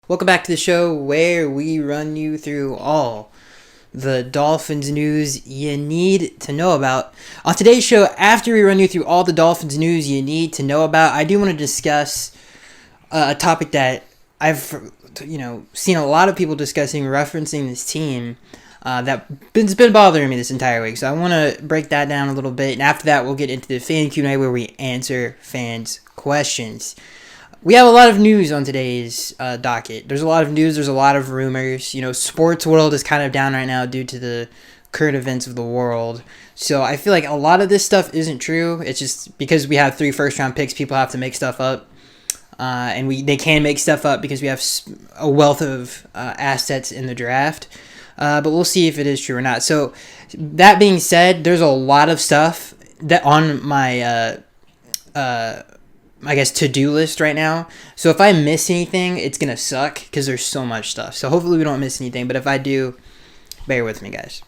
Welcome back to the show where we run you through all the Dolphins news you need to know about. On today's show, after we run you through all the Dolphins news you need to know about, I do want to discuss a topic that I've seen a lot of people discussing, referencing this team that's been bothering me this entire week. So I want to break that down a little bit, and after that, we'll get into the fan Q&A where we answer fans' questions. We have a lot of news on today's docket. There's a lot of news. There's a lot of rumors. Sports world is kind of down right now due to the current events of the world. So I feel like a lot of this stuff isn't true. It's just because we have 3 first-round picks, people have to make stuff up. And they can make stuff up because we have a wealth of assets in the draft. But we'll see if it is true or not. So that being said, there's a lot of stuff that on my to-do list right now. So if I miss anything, it's going to suck because there's so much stuff. So hopefully we don't miss anything. But if I do, bear with me, guys.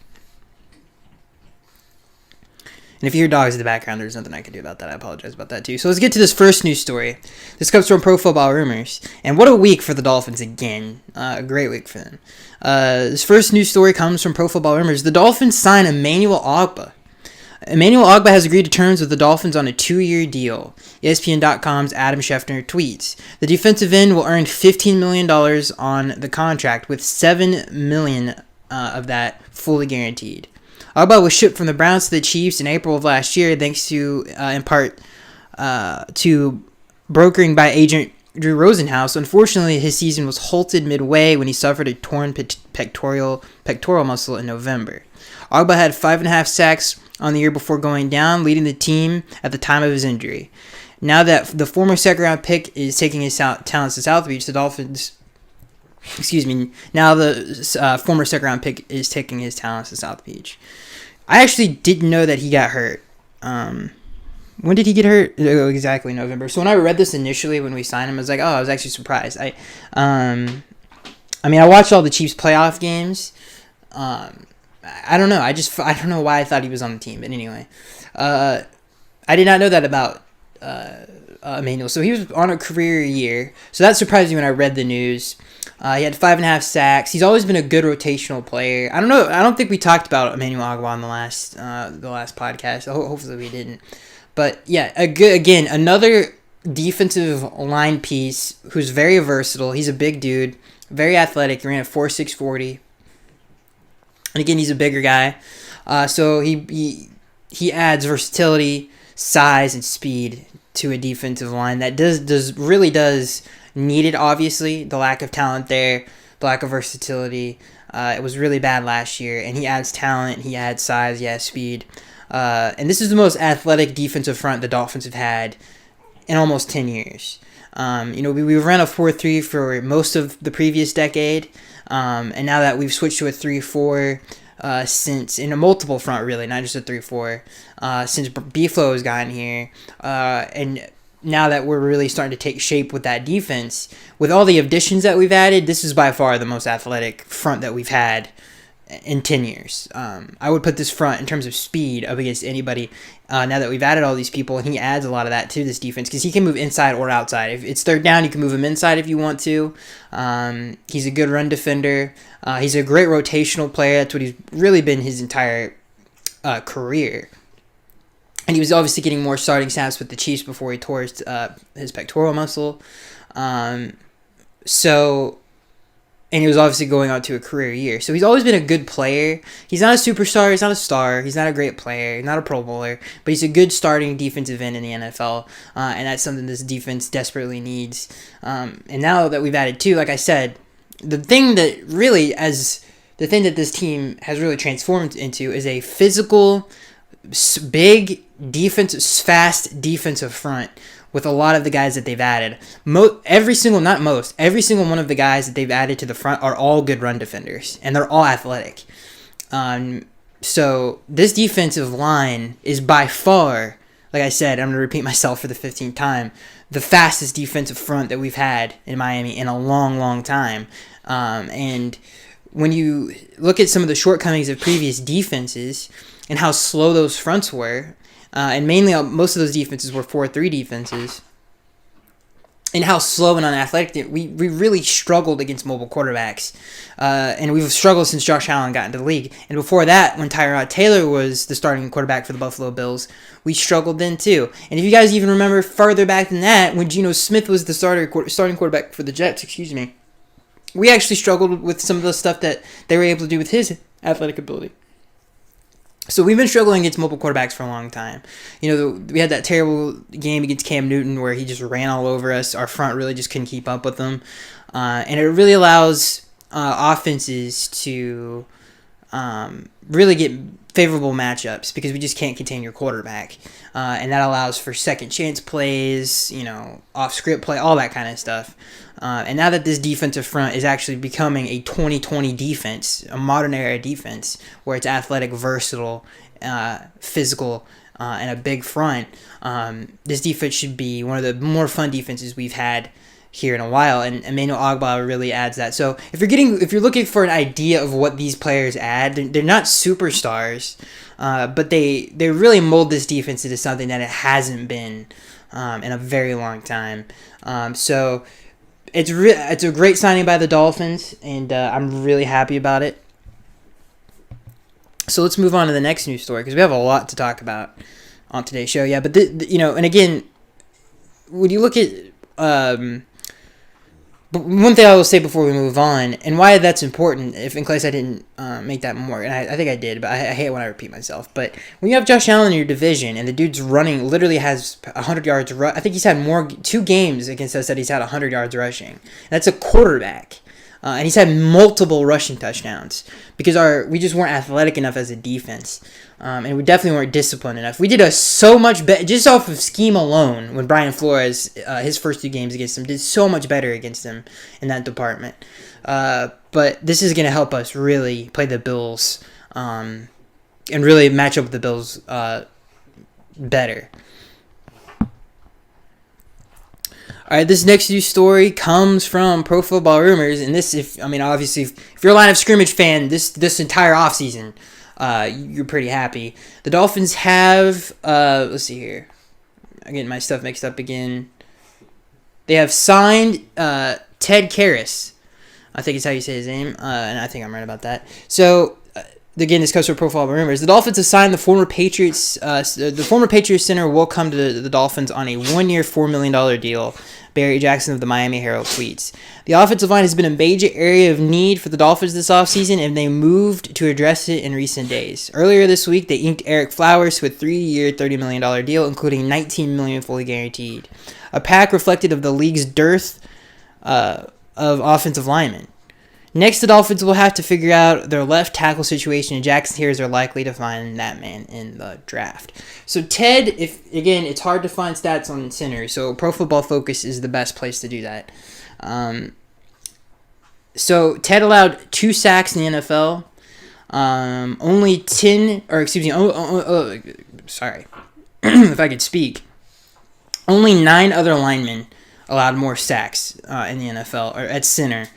And if you hear dogs in the background, there's nothing I can do about that. I apologize about that too. So let's get to this first news story. This comes from Pro Football Rumors. And what a week for the Dolphins again. A great week for them. This first news story comes from Pro Football Rumors. The Dolphins sign Emmanuel Ogbah. Emmanuel Ogbah has agreed to terms with the Dolphins on a 2-year deal. ESPN.com's Adam Schefter tweets, the defensive end will earn $15 million on the contract, with $7 million of that fully guaranteed. Ogbah was shipped from the Browns to the Chiefs in April of last year, thanks to, in part, to brokering by agent Drew Rosenhaus. Unfortunately, his season was halted midway when he suffered a torn pectoral muscle in November. Ogbah had 5.5 sacks on the year before going down, leading the team at the time of his injury. Now that the former second-round pick is taking his talents to South Beach, the Dolphins... Now the former second-round pick is taking his talents to South Beach. I actually didn't know that he got hurt. When did he get hurt? Oh, exactly, November. So when I read this initially when we signed him, I was like, I was actually surprised. I watched all the Chiefs playoff games. I don't know. I don't know why I thought he was on the team. But anyway, I did not know that about Emmanuel. So he was on a career year. So that surprised me when I read the news. He had 5.5 sacks. He's always been a good rotational player. I don't know. I don't think we talked about Emmanuel Ogbah on the last podcast. Hopefully we didn't. But yeah, another defensive line piece who's very versatile. He's a big dude, very athletic. He ran a 4.6 40. And again, he's a bigger guy, so he adds versatility, size, and speed to a defensive line that really does need it. Obviously, the lack of talent there, the lack of versatility, it was really bad last year. And he adds talent, he adds size, he adds speed, and this is the most athletic defensive front the Dolphins have had in almost 10 years. We ran a 4-3 for most of the previous decade. And now that we've switched to a 3-4 since in a multiple front, really, not just a 3-4, since B-Flow has gotten here, and now that we're really starting to take shape with that defense, with all the additions that we've added, this is by far the most athletic front that we've had in 10 years. I would put this front in terms of speed up against anybody now that we've added all these people, and he adds a lot of that to this defense because he can move inside or outside. If it's third down, you can move him inside if you want to. He's a good run defender. He's a great rotational player. That's what he's really been his entire career. And he was obviously getting more starting snaps with the Chiefs before he tore his pectoral muscle. And he was obviously going on to a career year. So he's always been a good player. He's not a superstar. He's not a star. He's not a great player. He's not a Pro Bowler. But he's a good starting defensive end in the NFL. And that's something this defense desperately needs. And now that we've added 2, like I said, the thing that this team has really transformed into is a physical, big fast defensive front with a lot of the guys that they've added. Every single one of the guys that they've added to the front are all good run defenders, and they're all athletic. So this defensive line is by far, like I said, I'm going to repeat myself for the 15th time, the fastest defensive front that we've had in Miami in a long, long time. And when you look at some of the shortcomings of previous defenses and how slow those fronts were, and mainly most of those defenses were 4-3 defenses, and how slow and unathletic we really struggled against mobile quarterbacks. And we've struggled since Josh Allen got into the league. And before that, when Tyrod Taylor was the starting quarterback for the Buffalo Bills, we struggled then too. And if you guys even remember further back than that, when Geno Smith was the starting quarterback for the Jets, we actually struggled with some of the stuff that they were able to do with his athletic ability. So we've been struggling against mobile quarterbacks for a long time. We had that terrible game against Cam Newton where he just ran all over us. Our front really just couldn't keep up with him. And it really allows offenses to really get favorable matchups because we just can't contain your quarterback. And that allows for second chance plays, off script play, all that kind of stuff. And now that this defensive front is actually becoming a 2020 defense, a modern era defense, where it's athletic, versatile, physical, and a big front, this defense should be one of the more fun defenses we've had here in a while, and Emmanuel Ogbah really adds that. So if you're looking for an idea of what these players add, they're not superstars, but they really mold this defense into something that it hasn't been in a very long time. So it's a great signing by the Dolphins, and I'm really happy about it. So let's move on to the next news story because we have a lot to talk about on today's show. Yeah, but and again, when you look at but one thing I will say before we move on, and why that's important, if in case I didn't make that more, and I think I did, but I hate when I repeat myself. But when you have Josh Allen in your division, and the dude's literally has 100 yards, I think he's had 2 games against us that he's had 100 yards rushing. That's a quarterback. And he's had multiple rushing touchdowns because we just weren't athletic enough as a defense. And we definitely weren't disciplined enough. We did so much better, just off of scheme alone, when Brian Flores, his first 2 games against him, did so much better against him in that department. But this is going to help us really play the Bills and really match up with the Bills better. All right, this next news story comes from Pro Football Rumors, and obviously, if you're a line of scrimmage fan, this entire offseason, you're pretty happy. The Dolphins have, let's see here, I'm getting my stuff mixed up again. They have signed Ted Karras, I think is how you say his name, and I think I'm right about that. So, again, this comes from Pro Football Rumors. The Dolphins have signed the former Patriots. The former Patriots center will come to the Dolphins on a 1-year, $4 million deal. Barry Jackson of the Miami Herald tweets. The offensive line has been a major area of need for the Dolphins this offseason, and they moved to address it in recent days. Earlier this week, they inked Eric Flowers to a 3-year, $30 million deal, including $19 million fully guaranteed. A pack reflected of the league's dearth of offensive linemen. Next, the Dolphins will have to figure out their left tackle situation, and Jackson Harris are likely to find that man in the draft. So Ted, it's hard to find stats on center, so Pro Football Focus is the best place to do that. So Ted allowed 2 sacks in the NFL. If I could speak. Only 9 other linemen allowed more sacks in the NFL or at center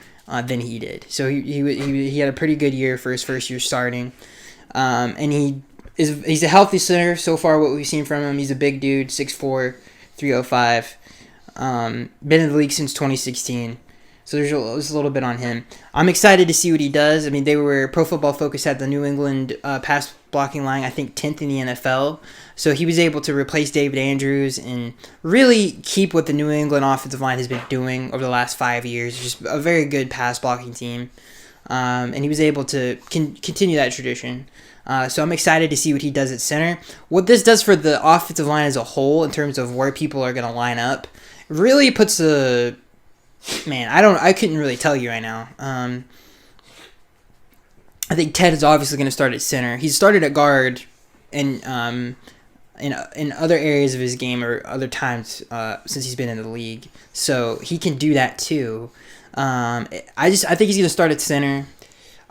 than he did. So he had a pretty good year for his first year starting, and he's a healthy center so far. What we've seen from him, he's a big dude, 6'4", 305. Been in the league since 2016. So there's a little bit on him. I'm excited to see what he does. I mean, Pro Football Focus had the New England pass blocking line, I think 10th in the NFL. So he was able to replace David Andrews and really keep what the New England offensive line has been doing over the last 5 years. Just a very good pass blocking team. And he was able to continue that tradition. So I'm excited to see what he does at center. What this does for the offensive line as a whole in terms of where people are going to line up really puts a... Man, I couldn't really tell you right now. I think Ted is obviously going to start at center. He's started at guard in other areas of his game or other times since he's been in the league. So he can do that too. I think he's going to start at center.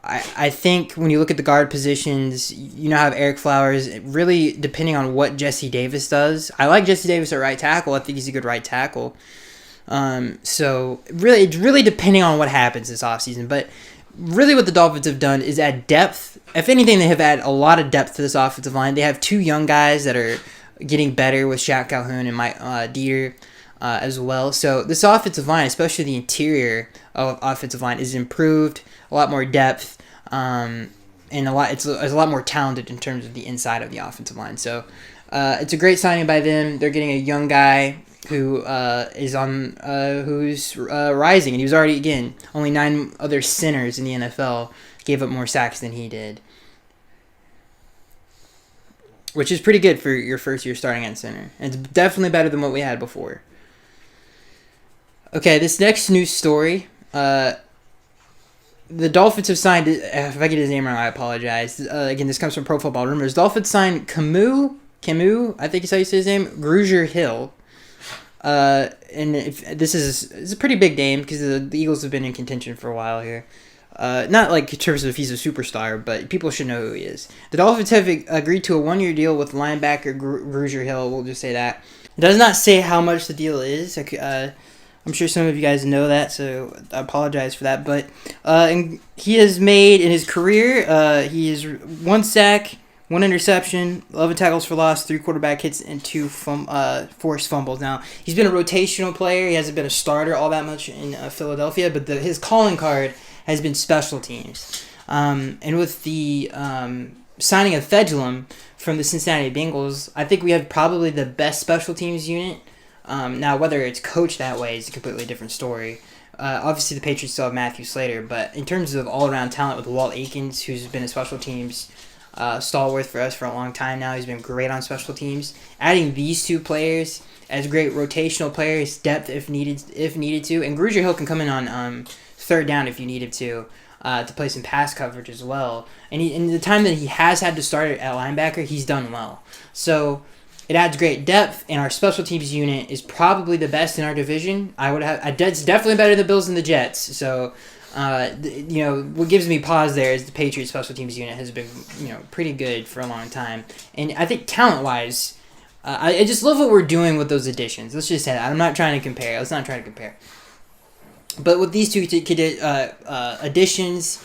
I think when you look at the guard positions, you now have Eric Flowers. Really, depending on what Jesse Davis does. I like Jesse Davis at right tackle. I think he's a good right tackle. So really, it's really depending on what happens this offseason. But really what the Dolphins have done is add depth. If anything, they have added a lot of depth to this offensive line. They have 2 young guys that are getting better with Shaq Calhoun and Mike Dieter. as well. So this offensive line, especially the interior of offensive line, is improved. A lot more depth, and it's a lot more talented in terms of the inside of the offensive line. So it's a great signing by them. They're getting a young guy who who's rising, and he was already, again, only 9 other centers in the NFL gave up more sacks than he did, which is pretty good for your first year starting at center. And it's definitely better than what we had before. Okay, this next news story, the Dolphins have signed, if I get his name wrong, I apologize. Again, this comes from Pro Football Rumors. Dolphins signed Camus, I think is how you say his name, Grugier-Hill. And this is a pretty big name because the Eagles have been in contention for a while here. Not like in terms of if he's a superstar, but people should know who he is. The Dolphins have agreed to a 1-year deal with linebacker Grugier-Hill. We'll just say that. It does not say how much the deal is. I'm sure some of you guys know that, so I apologize for that. But and he has made in his career, he has 1 sack, 1 interception, 11 tackles for loss, 3 quarterback hits, and 2 forced fumbles. Now, he's been a rotational player. He hasn't been a starter all that much in Philadelphia, but his calling card has been special teams. And with the signing of Fedulum from the Cincinnati Bengals, I think we have probably the best special teams unit. Now, whether it's coached that way is a completely different story. Obviously, the Patriots still have Matthew Slater, but in terms of all-around talent with Walt Aikens, who's been a special teams stalwart for us for a long time now, he's been great on special teams. Adding these 2 players as great rotational players, depth if needed to, and Grugier-Hill can come in on 3rd down if you need him to play some pass coverage as well. And in the time that he has had to start at linebacker, he's done well. So it adds great depth, and our special teams unit is probably the best in our division. It's definitely better than the Bills and the Jets. So, what gives me pause there is the Patriots special teams unit has been, pretty good for a long time. And I think talent-wise, I just love what we're doing with those additions. Let's just say that. I'm not trying to compare. Let's not try to compare. But with these 2 additions,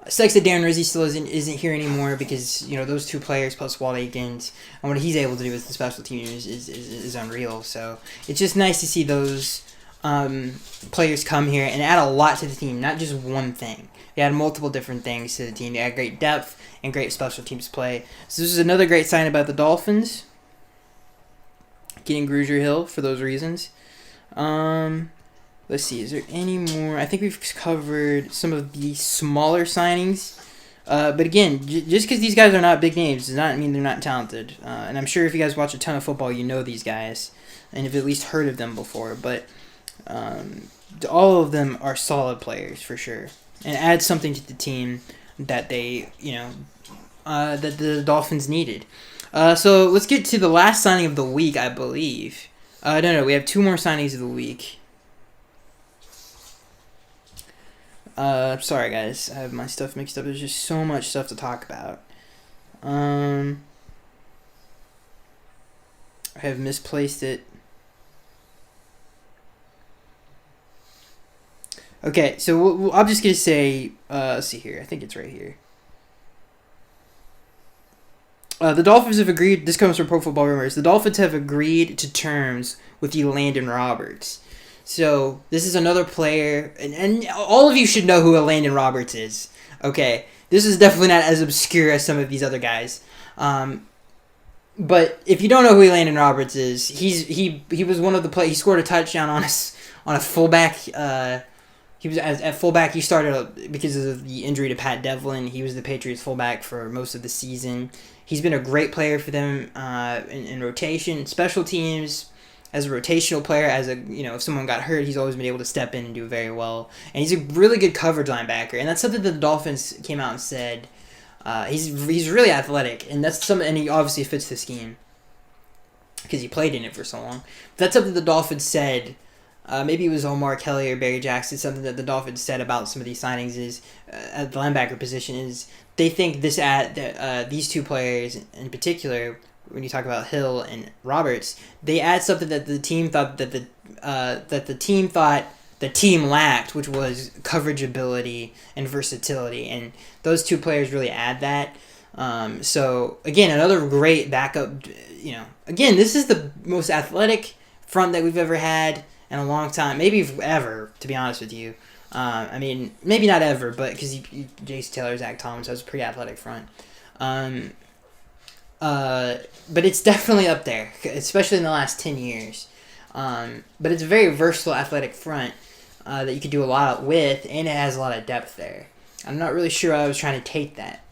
it sucks that Darren Rizzi still isn't here anymore because, those 2 players plus Walt Aikens and what he's able to do with the special teams is unreal. So it's just nice to see those players come here and add a lot to the team, not just one thing. They add multiple different things to the team. They add great depth and great special teams play. So this is another great sign about the Dolphins, getting Grugier-Hill for those reasons. Let's see, is there any more? I think we've covered some of the smaller signings. But again, just because these guys are not big names does not mean they're not talented. And I'm sure if you guys watch a ton of football, you know these guys and have at least heard of them before. But all of them are solid players for sure and add something to the team that they, that the Dolphins needed. So let's get to the last signing of the week, I believe. No, we have 2 more signings of the week. Sorry guys, I have my stuff mixed up. There's just so much stuff to talk about. I have misplaced it. Okay, so I'm just going to say, let's see here. I think it's right here. The Dolphins have agreed, this comes from Pro Football Rumors, the Dolphins have agreed to terms with Landon Roberts. So this is another player, and all of you should know who Landon Roberts is. Okay, this is definitely not as obscure as some of these other guys. But if you don't know who Landon Roberts is, he was one of the he scored a touchdown on a fullback. He was at fullback. He started because of the injury to Pat Devlin. He was the Patriots fullback for most of the season. He's been a great player for them in rotation, special teams. As a rotational player, if someone got hurt, he's always been able to step in and do very well. And he's a really good coverage linebacker, and that's something that the Dolphins came out and said. He's really athletic, and and he obviously fits the scheme because he played in it for so long. But that's something the Dolphins said. Maybe it was Omar Kelly or Barry Jackson. Something that the Dolphins said about some of these signings is at the linebacker position is they think these 2 players in particular. When you talk about Hill and Roberts, they add something that the team thought that the team lacked, which was coverage ability and versatility, and those 2 players really add that. So again, another great backup. Again, this is the most athletic, front that we've ever had in a long time. Maybe ever, to be honest with you. I mean, maybe not ever, but because Jason Taylor, Zach Thomas has a pretty athletic front. But it's definitely up there, especially in the last 10 years. But it's a very versatile athletic front that you could do a lot with, and it has a lot of depth there. I'm not really sure I was trying to take that,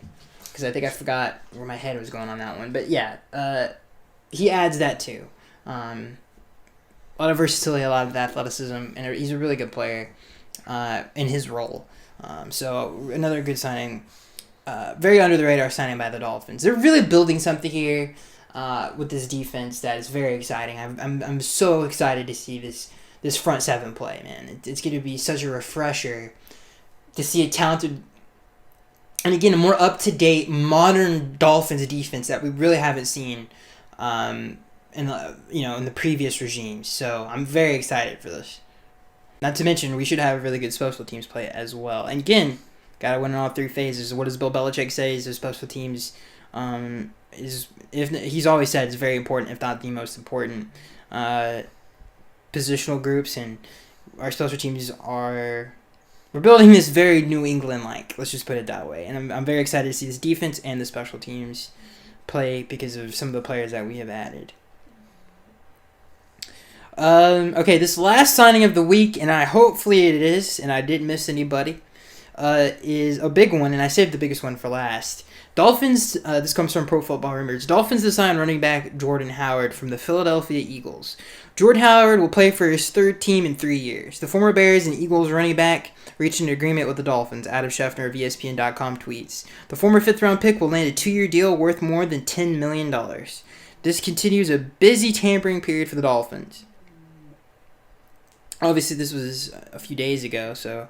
because I think I forgot where my head was going on that one. But yeah, he adds that too. A lot of versatility, a lot of athleticism, and he's a really good player in his role. So another good signing. Very under the radar signing by the Dolphins. They're really building something here with this defense that is very exciting. I'm so excited to see this front seven play, man. It's going to be such a refresher to see a talented, and again, a more up-to-date, modern Dolphins defense that we really haven't seen in the previous regimes. So I'm very excited for this. Not to mention, we should have a really good special teams play as well. And again, got to win in all three phases. What does Bill Belichick say? Is the special teams he's always said it's very important, if not the most important positional groups, and our special teams we're building this very New England-like. Let's just put it that way. And I'm very excited to see this defense and the special teams play because of some of the players that we have added. Okay, this last signing of the week, and hopefully it is, and I didn't miss anybody, is a big one, and I saved the biggest one for last. Dolphins, this comes from Pro Football Rumors. Dolphins to sign running back Jordan Howard from the Philadelphia Eagles. Jordan Howard will play for his third team in 3 years. The former Bears and Eagles running back reached an agreement with the Dolphins, Adam Schefter of ESPN.com tweets. The former fifth-round pick will land a 2-year deal worth more than $10 million. This continues a busy tampering period for the Dolphins. Obviously, this was a few days ago, so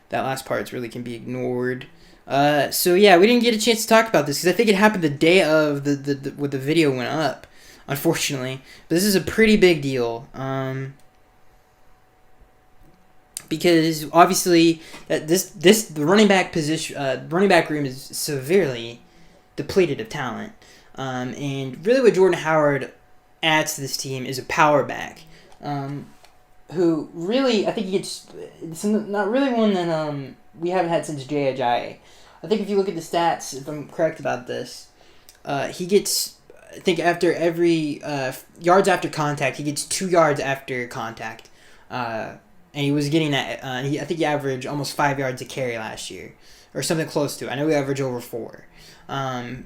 that last part really can be ignored. So yeah, we didn't get a chance to talk about this because I think it happened the day of when the video went up, unfortunately. But this is a pretty big deal. Because obviously the running back position, running back room is severely depleted of talent. And really, what Jordan Howard adds to this team is a power back. Who really, I think he gets, it's not really one that we haven't had since Jay Ajayi. I think if you look at the stats, if I'm correct about this, he gets, I think after every yards after contact, he gets 2 yards after contact. And he was getting that, I think he averaged almost 5 yards a carry last year, or something close to it. I know he averaged over 4.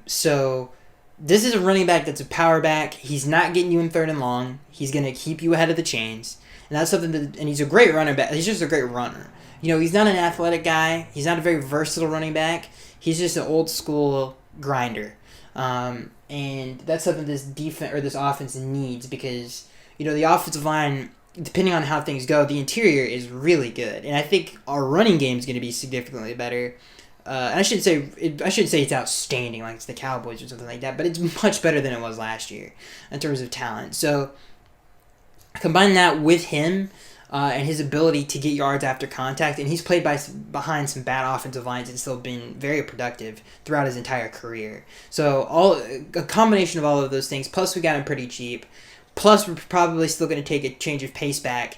So this is a running back that's a power back. He's not getting you in third and long. He's going to keep you ahead of the chains. And that's something and he's a great running back. He's just a great runner. He's not an athletic guy. He's not a very versatile running back. He's just an old school grinder. And that's something this defense or this offense needs because, the offensive line, depending on how things go, the interior is really good. And I think our running game is going to be significantly better. And I shouldn't say it's outstanding like it's the Cowboys or something like that, but it's much better than it was last year in terms of talent. So combine that with him and his ability to get yards after contact, and he's played behind some bad offensive lines and still been very productive throughout his entire career. So a combination of all of those things, plus we got him pretty cheap, plus we're probably still going to take a change of pace back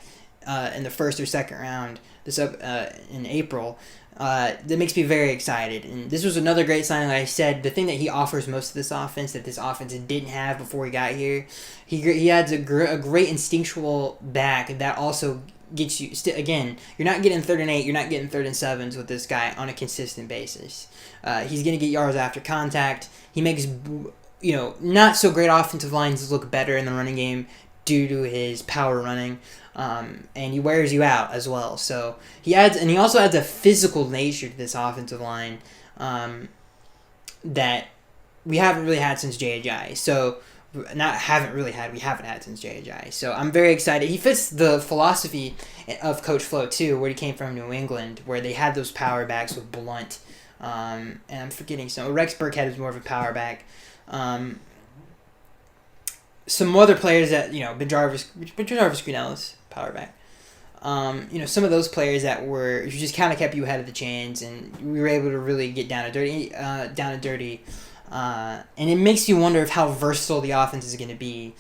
in the first or second round in April. That makes me very excited. And this was another great signing. Like I said, the thing that he offers most of this offense that this offense didn't have before he got here, he adds a great instinctual back that also gets you, again, you're not getting 3rd and 8, you're not getting 3rd and 7s with this guy on a consistent basis. He's going to get yards after contact. He makes, not so great offensive lines look better in the running game due to his power running. And he wears you out as well. So he also adds a physical nature to this offensive line that we haven't really had since Jay Ajayi. So we haven't had since Jay Ajayi. So I'm very excited. He fits the philosophy of Coach Flo too, where he came from, New England, where they had those power backs with Blunt. And I'm forgetting some. Rex Burkhead is more of a power back. Some other players that, Ben Jarvis Greenellis, power back. Some of those players that just kind of kept you ahead of the chains, and we were able to really get down and dirty And it makes you wonder of how versatile the offense is going to be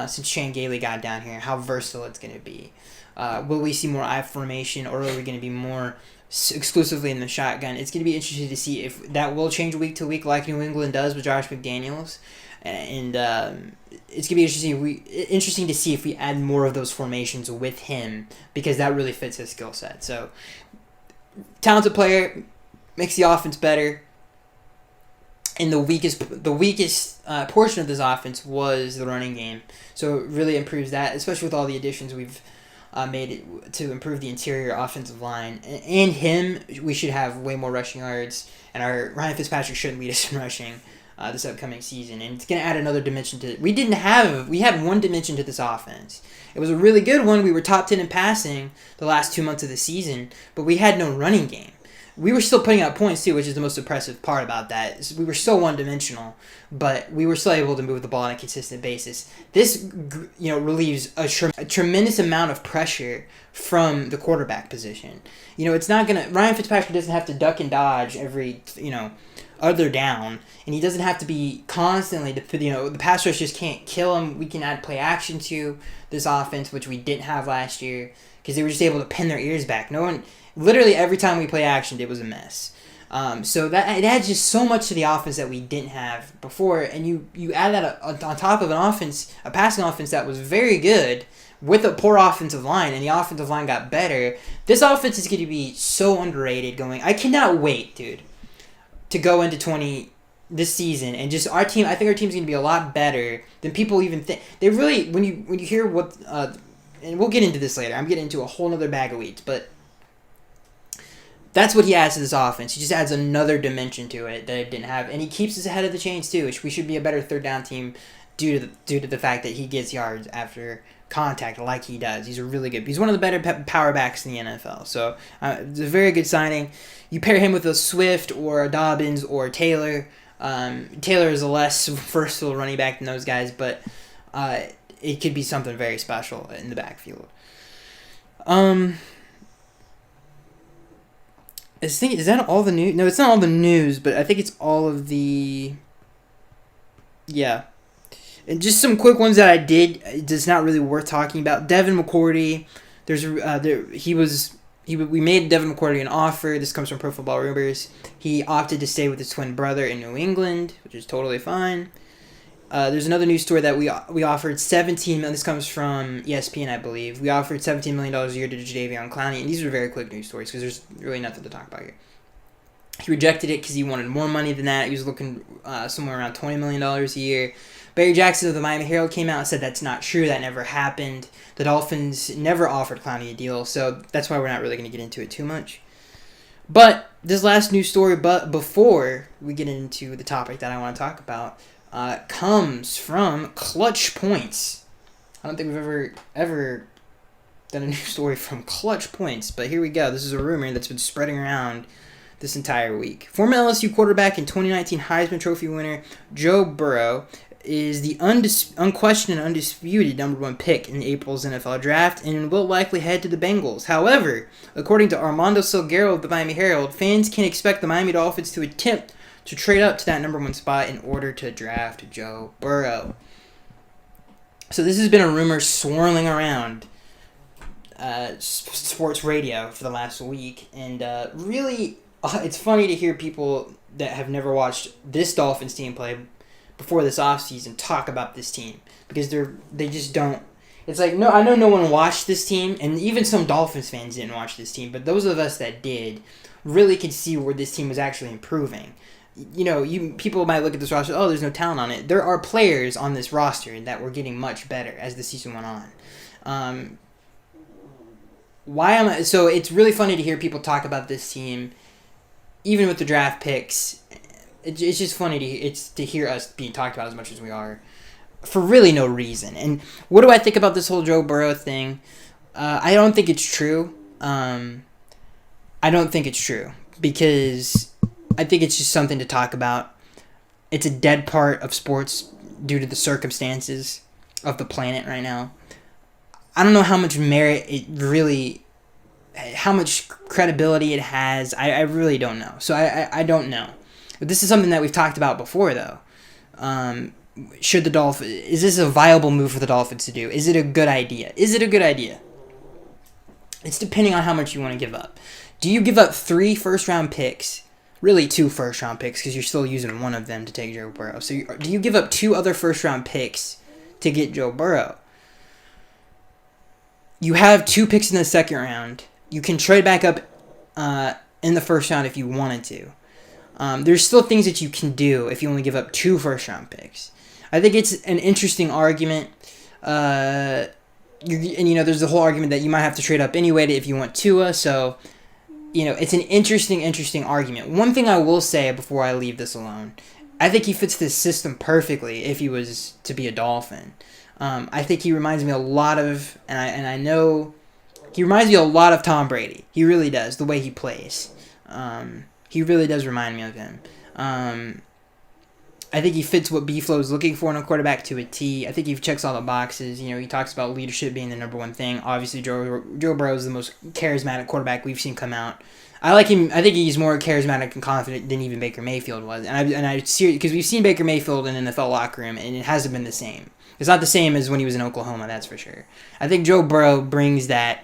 since Shane Gailey got down here, how versatile it's going to be. Will we see more I formation, or are we going to be more exclusively in the shotgun? It's going to be interesting to see if that will change week to week like New England does with Josh McDaniels. And it's going to be interesting to see if we add more of those formations with him, because that really fits his skill set. So, talented player, makes the offense better. And the weakest portion of this offense was the running game. So it really improves that, especially with all the additions we've made it to improve the interior offensive line. And him, we should have way more rushing yards. And our Ryan Fitzpatrick shouldn't lead us in rushing this upcoming season. And it's going to add another dimension to it. We had one dimension to this offense. It was a really good one. We were top 10 in passing the last 2 months of the season, but we had no running game. We were still putting out points too, which is the most impressive part about that. We were so one-dimensional, but we were still able to move the ball on a consistent basis. This, relieves a tremendous amount of pressure from the quarterback position. It's not Ryan Fitzpatrick doesn't have to duck and dodge every, other down, and he doesn't have to be constantly, the pass rush just can't kill him. We can add play action to this offense, which we didn't have last year, because they were just able to pin their ears back. Literally every time we play action, it was a mess. So that it adds just so much to the offense that we didn't have before, and you add that on top of a passing offense that was very good with a poor offensive line, and the offensive line got better. This offense is going to be so underrated. I cannot wait, dude, to go into this season, and just our team. I think our team's going to be a lot better than people even think. They really, when you hear what, and we'll get into this later. I'm getting into a whole other bag of weeds, but that's what he adds to this offense. He just adds another dimension to it that it didn't have, and he keeps us ahead of the chains too. Which we should be a better third down team due to the fact that he gets yards after contact like he does. He's one of the better power backs in the NFL. So it's a very good signing. You pair him with a Swift or a Dobbins or Taylor. Taylor is a less versatile running back than those guys, but it could be something very special in the backfield. Is that all the news? No, it's not all the news, but I think it's all of the... Yeah. And just some quick ones that I did. It's not really worth talking about. Devin McCourty. We made Devin McCourty an offer. This comes from Pro Football Rumors. He opted to stay with his twin brother in New England, which is totally fine. There's another news story that we offered $17 million. This comes from ESPN, I believe. We offered $17 million a year to Jadeveon Clowney, and these are very quick news stories because there's really nothing to talk about here. He rejected it because he wanted more money than that. He was looking somewhere around $20 million a year. Barry Jackson of the Miami Herald came out and said that's not true. That never happened. The Dolphins never offered Clowney a deal, so that's why we're not really going to get into it too much. But this last news story, before we get into the topic that I want to talk about, comes from Clutch Points. I don't think we've ever done a news story from Clutch Points, but here we go. This is a rumor that's been spreading around this entire week. Former LSU quarterback and 2019 Heisman Trophy winner Joe Burrow is the unquestioned and undisputed number one pick in April's NFL draft and will likely head to the Bengals. However, according to Armando Salguero of the Miami Herald, fans can expect the Miami Dolphins to attempt to trade up to that number one spot in order to draft Joe Burrow. So this has been a rumor swirling around sports radio for the last week, and really, it's funny to hear people that have never watched this Dolphins team play before this offseason talk about this team, because they just don't. It's like, no, I know no one watched this team, and even some Dolphins fans didn't watch this team, but those of us that did really could see where this team was actually improving. People might look at this roster, there's no talent on it. There are players on this roster that were getting much better as the season went on. So it's really funny to hear people talk about this team, even with the draft picks. It's just funny to hear us being talked about as much as we are, for really no reason. And what do I think about this whole Joe Burrow thing? I don't think it's true. I don't think it's true, because I think it's just something to talk about. It's a dead part of sports due to the circumstances of the planet right now. I don't know how much merit how much credibility it has. I really don't know. So I don't know. But this is something that we've talked about before, though. Is this a viable move for the Dolphins to do? Is it a good idea? It's depending on how much you want to give up. Do you give up 3 first-round picks? Really 2 first-round picks, because you're still using one of them to take Joe Burrow. So do you give up 2 other first-round picks to get Joe Burrow? You have 2 picks in the second round. You can trade back up in the first round if you wanted to. There's still things that you can do if you only give up 2 first-round picks. I think it's an interesting argument. There's the whole argument that you might have to trade up anyway if you want Tua. So, it's an interesting argument. One thing I will say before I leave this alone, I think he fits this system perfectly if he was to be a Dolphin. I think he reminds me a lot of, I know he reminds me a lot of Tom Brady. He really does, the way he plays. He really does remind me of him. I think he fits what B-Flow is looking for in a quarterback to a T. I think he checks all the boxes. He talks about leadership being the number one thing. Obviously, Joe Burrow is the most charismatic quarterback we've seen come out. I like him. I think he's more charismatic and confident than even Baker Mayfield was. And I see, because we've seen Baker Mayfield in the NFL locker room, and it hasn't been the same. It's not the same as when he was in Oklahoma, that's for sure. I think Joe Burrow brings that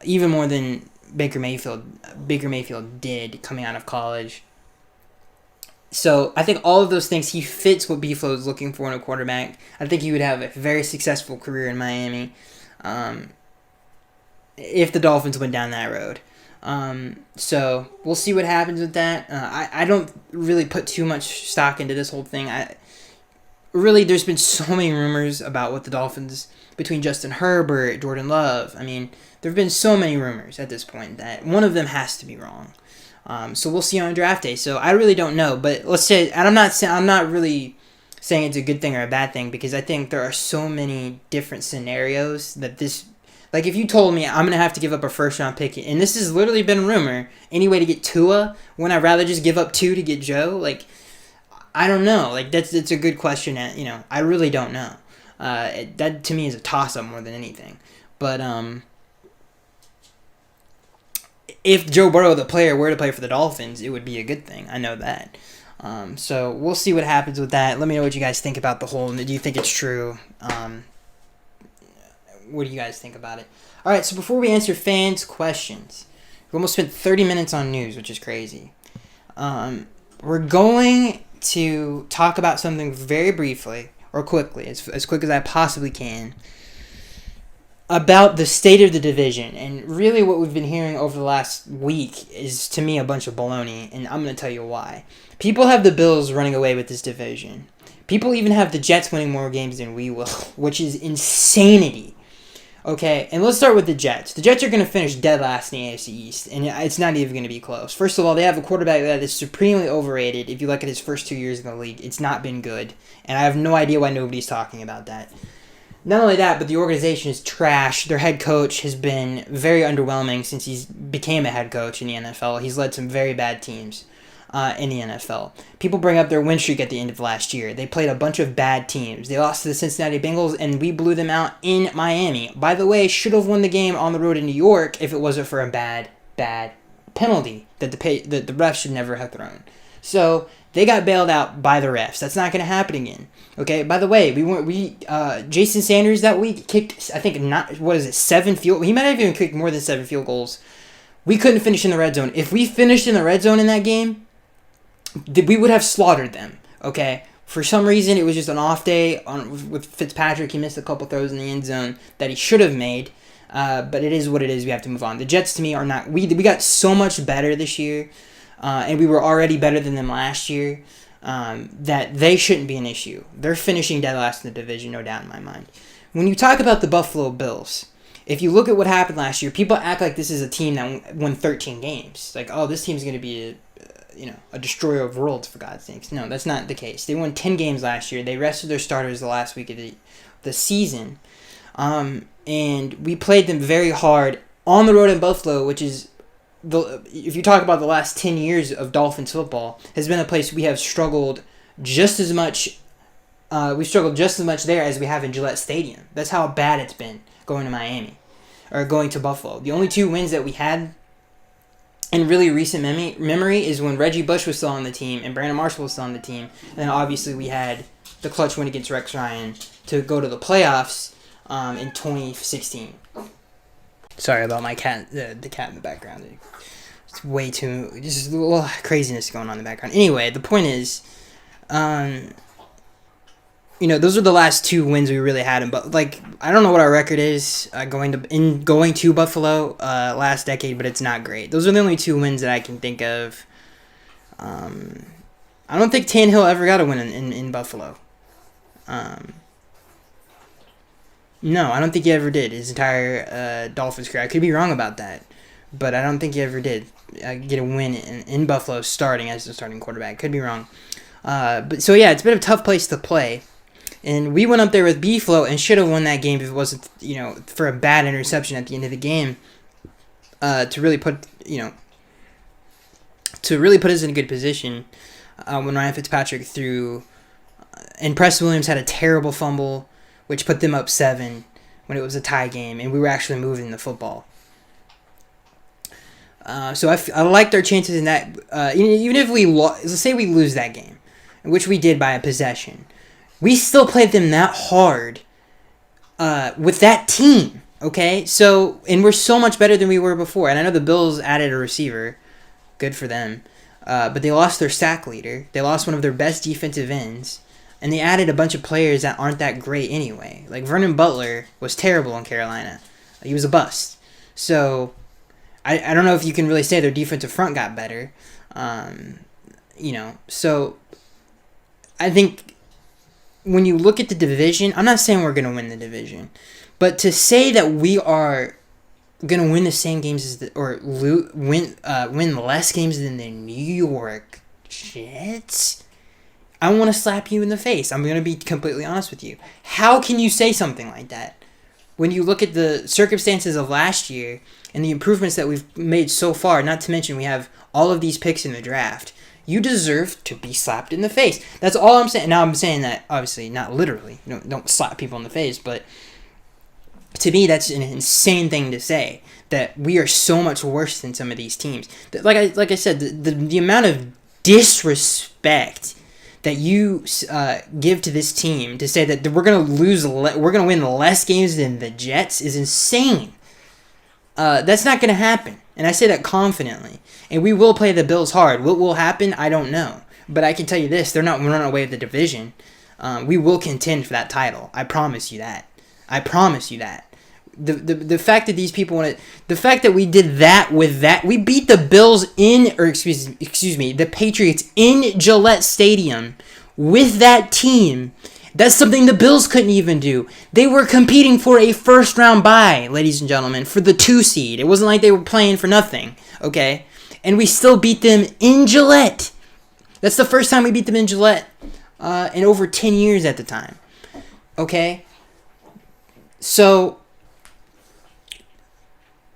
even more than Baker Mayfield did coming out of college. So I think all of those things, he fits what B-Flow is looking for in a quarterback. I think he would have a very successful career in Miami if the Dolphins went down that road. So we'll see what happens with that. I don't really put too much stock into this whole thing. There's been so many rumors about what the Dolphins, between Justin Herbert, Jordan Love. I mean, there have been so many rumors at this point that one of them has to be wrong. So we'll see on draft day. So I really don't know, but let's say, and I'm not really saying it's a good thing or a bad thing, because I think there are so many different scenarios that this, like if you told me I'm gonna have to give up a first round pick, and this has literally been a rumor, anyway to get Tua, when I'd rather just give up 2 to get Joe, like I don't know, like that's a good question. I really don't know. That to me is a toss up more than anything, but if Joe Burrow, the player, were to play for the Dolphins, it would be a good thing. I know that. So we'll see what happens with that. Let me know what you guys think about the whole. Do you think it's true? What do you guys think about it? All right, so before we answer fans' questions, we almost spent 30 minutes on news, which is crazy. We're going to talk about something very briefly, or quickly, as quick as I possibly can, about the state of the division. And really what we've been hearing over the last week is, to me, a bunch of baloney, and I'm going to tell you why. People have the Bills running away with this division. People even have the Jets winning more games than we will, which is insanity. Okay, and let's start with the Jets. The Jets are going to finish dead last in the AFC East, and it's not even going to be close. First of all, they have a quarterback that is supremely overrated. If you look at his first 2 years in the league, it's not been good, and I have no idea why nobody's talking about that. Not only that, but the organization is trash. Their head coach has been very underwhelming since he became a head coach in the NFL. He's led some very bad teams in the NFL. People bring up their win streak at the end of last year. They played a bunch of bad teams. They lost to the Cincinnati Bengals, and we blew them out in Miami. By the way, should have won the game on the road in New York if it wasn't for a bad penalty that the refs should never have thrown. So they got bailed out by the refs. That's not going to happen again. Okay. By the way, Jason Sanders that week kicked, I think, 7 field. He might have even kicked more than 7 field goals. We couldn't finish in the red zone. If we finished in the red zone in that game, we would have slaughtered them. Okay. For some reason, it was just an off day with Fitzpatrick. He missed a couple throws in the end zone that he should have made. But it is what it is. We have to move on. The Jets, to me, are not. We got so much better this year. And we were already better than them last year, that they shouldn't be an issue. They're finishing dead last in the division, no doubt in my mind. When you talk about the Buffalo Bills, if you look at what happened last year, people act like this is a team that won 13 games. Like, oh, this team's going to be a destroyer of worlds, for God's sakes. No, that's not the case. They won 10 games last year. They rested their starters the last week of the season. And we played them very hard on the road in Buffalo, which is, if you talk about the last 10 years of Dolphins football, has been a place we have struggled just as much. We've struggled just as much there as we have in Gillette Stadium. That's how bad it's been going to Miami or going to Buffalo. The only 2 wins that we had in really recent memory is when Reggie Bush was still on the team and Brandon Marshall was still on the team. And then obviously we had the clutch win against Rex Ryan to go to the playoffs in 2016. Sorry about my cat, the cat in the background. It's way too, just a little craziness going on in the background. Anyway, the point is, those are the last 2 wins we really had. But I don't know what our record is going to Buffalo last decade, but it's not great. Those are the only 2 wins that I can think of. I don't think Tannehill ever got a win in Buffalo. No, I don't think he ever did his entire Dolphins career. I could be wrong about that, but I don't think he ever did get a win in Buffalo starting as the starting quarterback. Could be wrong. But so yeah, it's been a tough place to play. And we went up there with B-Flow and should have won that game if it wasn't, for a bad interception at the end of the game to really put us in a good position when Ryan Fitzpatrick threw. And Preston Williams had a terrible fumble, which put them up 7 when it was a tie game, and we were actually moving the football. So I liked our chances in that. Even if let's say we lose that game, which we did by a possession, we still played them that hard with that team, okay? So, and we're so much better than we were before. And I know the Bills added a receiver. Good for them. But they lost their sack leader. They lost one of their best defensive ends. And they added a bunch of players that aren't that great anyway. Like Vernon Butler was terrible in Carolina. He was a bust. So, I don't know if you can really say their defensive front got better. So I think when you look at the division, I'm not saying we're going to win the division, but to say that we are going to win the same games as win less games than the New York Jets, I want to slap you in the face. I'm going to be completely honest with you. How can you say something like that when you look at the circumstances of last year and the improvements that we've made so far? Not to mention we have all of these picks in the draft. You deserve to be slapped in the face. That's all I'm saying. Now I'm saying that obviously not literally. Don't slap people in the face, but to me that's an insane thing to say, that we are so much worse than some of these teams. Like I said, the amount of disrespect that you give to this team to say that we're gonna win less games than the Jets is insane. That's not gonna happen, and I say that confidently. And we will play the Bills hard. What will happen? I don't know, but I can tell you this: they're not running away with the division. We will contend for that title. I promise you that. I promise you that. The fact that these people want to, the fact that we did that with that, we beat the Bills the Patriots in Gillette Stadium with that team. That's something the Bills couldn't even do. They were competing for a first round bye, ladies and gentlemen, for the 2 seed. It wasn't like they were playing for nothing, okay? And we still beat them in Gillette. That's the first time we beat them in Gillette in over 10 years at the time, okay? So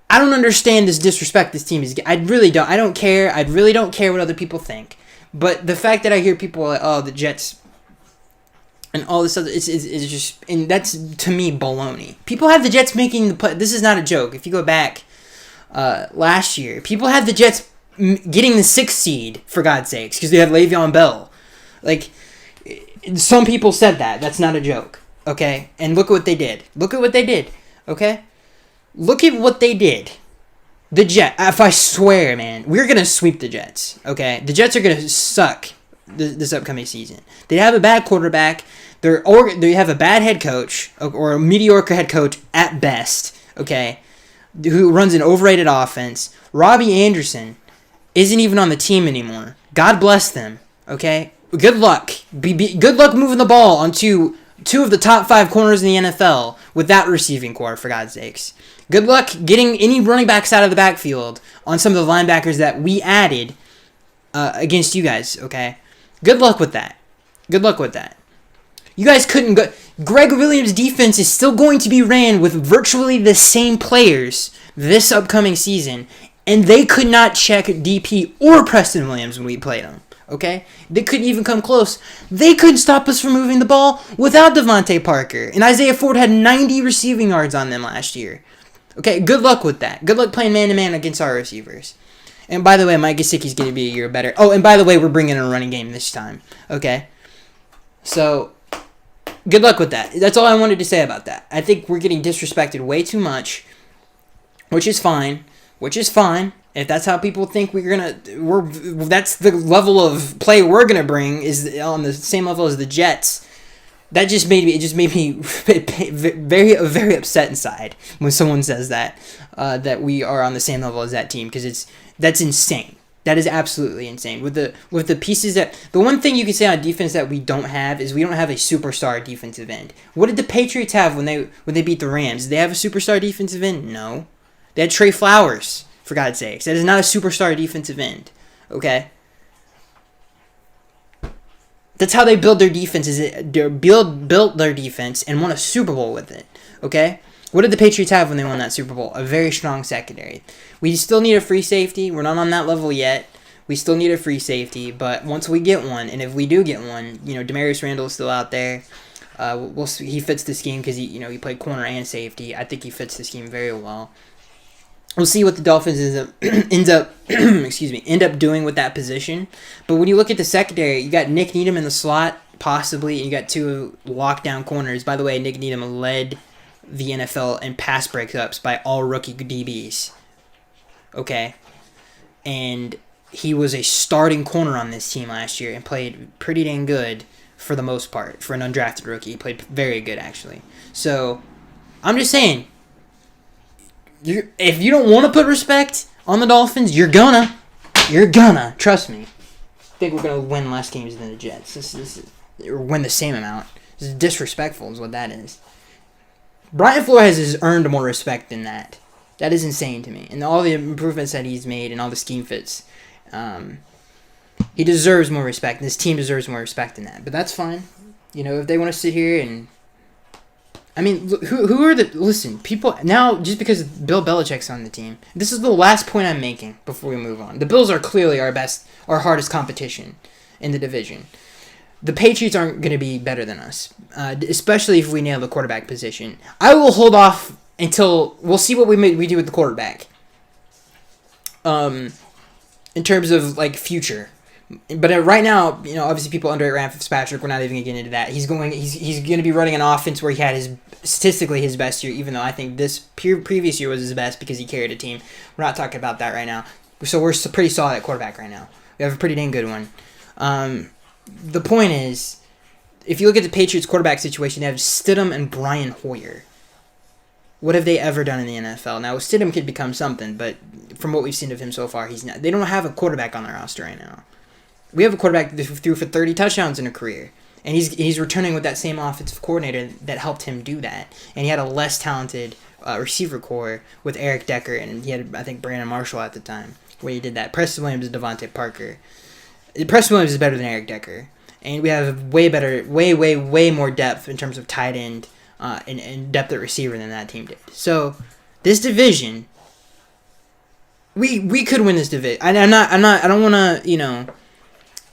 I don't understand this disrespect this team is getting. I really don't. I don't care. I really don't care what other people think. But the fact that I hear people like, oh, the Jets and all this other, it's just, and that's, to me, baloney. People have the Jets making the play. This is not a joke. If you go back last year, people had the Jets getting the 6th seed, for God's sakes, because they had Le'Veon Bell. Like, some people said that. That's not a joke. Okay? And look at what they did. Look at what they did. Okay? Look at what they did. The Jets, if I swear, man, we're going to sweep the Jets, okay? The Jets are going to suck this upcoming season. They have a bad quarterback. They have a bad head coach, or a mediocre head coach at best, okay, who runs an overrated offense. Robbie Anderson isn't even on the team anymore. God bless them, okay? Good luck. Good luck moving the ball on two of the top 5 corners in the NFL with that receiving core, for God's sakes. Good luck getting any running backs out of the backfield on some of the linebackers that we added against you guys, okay? Good luck with that. Good luck with that. You guys couldn't go. Greg Williams' defense is still going to be ran with virtually the same players this upcoming season, and they could not check DP or Preston Williams when we played them. Okay? They couldn't even come close. They couldn't stop us from moving the ball without Devontae Parker. And Isaiah Ford had 90 receiving yards on them last year. Okay, good luck with that. Good luck playing man-to-man against our receivers. And by the way, Mike Gesicki's going to be a year better. Oh, and by the way, we're bringing in a running game this time. Okay? So, good luck with that. That's all I wanted to say about that. I think we're getting disrespected way too much, which is fine. If that's how people think that's the level of play we're going to bring is on the same level as the Jets. It just made me very upset inside when someone says that we are on the same level as that team, because that's insane. That is absolutely insane. With the pieces the one thing you can say on defense that we don't have is we don't have a superstar defensive end. What did the Patriots have when they beat the Rams? Did they have a superstar defensive end? No. They had Trey Flowers, for God's sakes. That is not a superstar defensive end. Okay? That's how they build their defense. Built their defense and won a Super Bowl with it. Okay? What did the Patriots have when they won that Super Bowl? A very strong secondary. We still need a free safety. We're not on that level yet. We still need a free safety, but once we get one, and if we do get one, Demarius Randall is still out there. We'll see. He fits the scheme because he played corner and safety. I think he fits the scheme very well. We'll see what the Dolphins end up doing with that position. But when you look at the secondary, you got Nick Needham in the slot, possibly, and you got two lockdown corners. By the way, Nick Needham led the NFL in pass breakups by all rookie DBs. Okay? And he was a starting corner on this team last year and played pretty dang good for the most part. For an undrafted rookie, he played very good, actually. So, I'm just saying, if you don't want to put respect on the Dolphins, you're gonna. Trust me. I think we're going to win less games than the Jets. Or win the same amount. This is disrespectful is what that is. Brian Flores has earned more respect than that. That is insane to me. And all the improvements that he's made and all the scheme fits, he deserves more respect. And this team deserves more respect than that. But that's fine. If they want to sit here and... I mean, who are the... Listen, people... Now, just because Bill Belichick's on the team, this is the last point I'm making before we move on. The Bills are clearly our hardest competition in the division. The Patriots aren't going to be better than us, especially if we nail the quarterback position. I will hold off until... We'll see what we do with the quarterback. In terms of, future. But right now, obviously people underrate Ryan Fitzpatrick. We're not even going to get into that. He's going to be running an offense where he had statistically his best year, even though I think this previous year was his best because he carried a team. We're not talking about that right now. So we're pretty solid at quarterback right now. We have a pretty dang good one. The point is, if you look at the Patriots quarterback situation, they have Stidham and Brian Hoyer. What have they ever done in the NFL? Now, Stidham could become something, but from what we've seen of him so far, he's not. They don't have a quarterback on their roster right now. We have a quarterback that threw for 30 touchdowns in a career. And he's returning with that same offensive coordinator that helped him do that. And he had a less talented receiver core with Eric Decker, and he had, I think, Brandon Marshall at the time where he did that. Preston Williams and Devontae Parker. Preston Williams is better than Eric Decker. And we have way more depth in terms of tight end and depth at receiver than that team did. So, this division, we could win this division. I don't want to,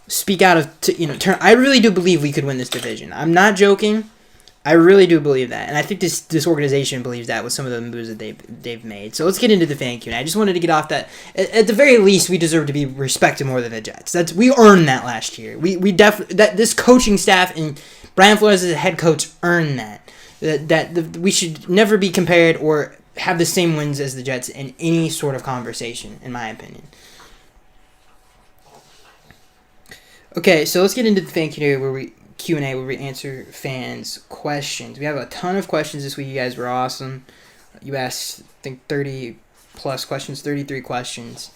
speak out of turn. I really do believe we could win this division. I'm not joking. I really do believe that, and I think this organization believes that with some of the moves that they've made. So let's get into the fan Q&A. I just wanted to get off that. At the very least, we deserve to be respected more than the Jets. We earned that last year. We definitely that this coaching staff and Brian Flores as a head coach earned that. That we should never be compared or have the same wins as the Jets in any sort of conversation, in my opinion. Okay, so let's get into the fan Q&A where we answer fans' questions. We have a ton of questions this week. You guys were awesome. You asked, I think, 30-plus questions, 33 questions.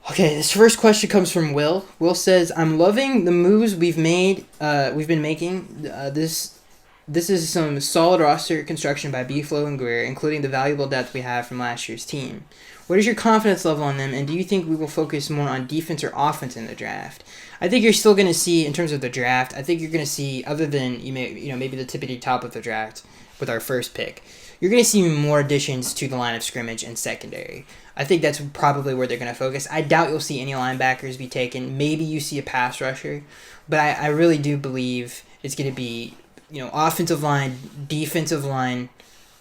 Okay, this first question comes from Will. Will says, I'm loving the moves we've been making. This is some solid roster construction by B-Flow and Greer, including the valuable depth we have from last year's team. What is your confidence level on them, and do you think we will focus more on defense or offense in the draft? I think you're still going to see, in terms of the draft, I think you're going to see, other than maybe the tippity top of the draft with our first pick, you're going to see more additions to the line of scrimmage and secondary. I think that's probably where they're going to focus. I doubt you'll see any linebackers be taken. Maybe you see a pass rusher, but I really do believe it's going to be offensive line, defensive line,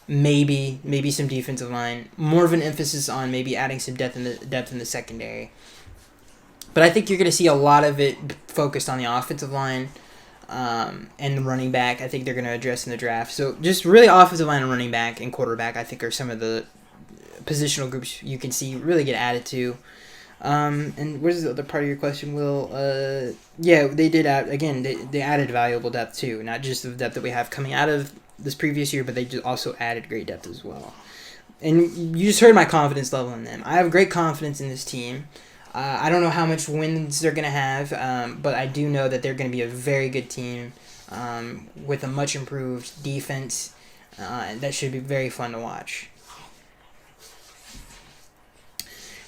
maybe some defensive line. More of an emphasis on maybe adding some depth in the secondary. But I think you're going to see a lot of it focused on the offensive line and the running back. I think they're going to address in the draft. So just really offensive line and running back and quarterback, I think, are some of the positional groups you can see really get added to. And what is the other part of your question, Will? Yeah, they did add, again, they added valuable depth too. Not just the depth that we have coming out of this previous year, but they just also added great depth as well. And you just heard my confidence level in them. I have great confidence in this team. I don't know how much wins they're going to have, but I do know that they're going to be a very good team with a much improved defense. That should be very fun to watch.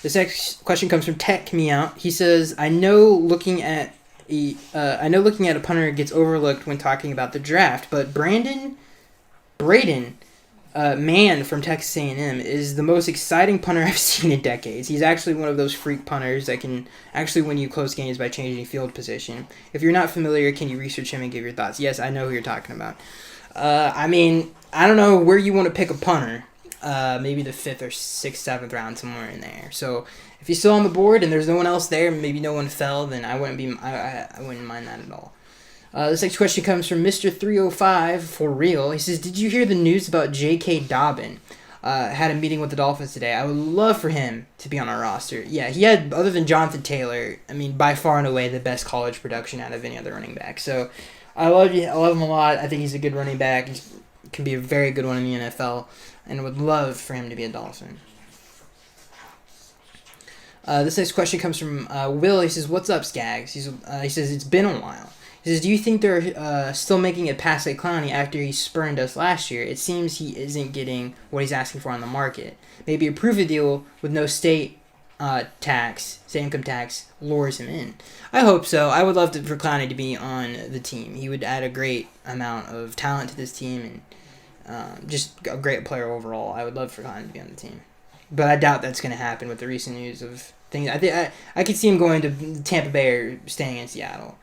This next question comes from Tech Me Out. He says, I know looking at a punter gets overlooked when talking about the draft, but Braden Mann from Texas A&M is the most exciting punter I've seen in decades. He's actually one of those freak punters that can actually win you close games by changing field position. If you're not familiar, can you research him and give your thoughts? Yes, I know who you're talking about. I don't know where you want to pick a punter. Maybe the 5th or 6th, 7th round, somewhere in there. So if he's still on the board and there's no one else there, maybe no one fell, then I wouldn't mind that at all. This next question comes from Mr. 305 for real. He says, did you hear the news about J.K. Dobbin? Had a meeting with the Dolphins today. I would love for him to be on our roster. Yeah, he had, other than Jonathan Taylor, by far and away the best college production out of any other running back. So I love him a lot. I think he's a good running back. He can be a very good one in the NFL, and would love for him to be a Dolphin. This next question comes from Will. He says, what's up, Skaggs? He says, it's been a while. He says, do you think they're still making it past Lake Clowney after he spurned us last year? It seems he isn't getting what he's asking for on the market. Maybe approve a deal with no state income tax lures him in. I hope so. I would love for Clowney to be on the team. He would add a great amount of talent to this team and just a great player overall. I would love for Clowney to be on the team. But I doubt that's going to happen with the recent news of things. I could see him going to Tampa Bay or staying in Seattle.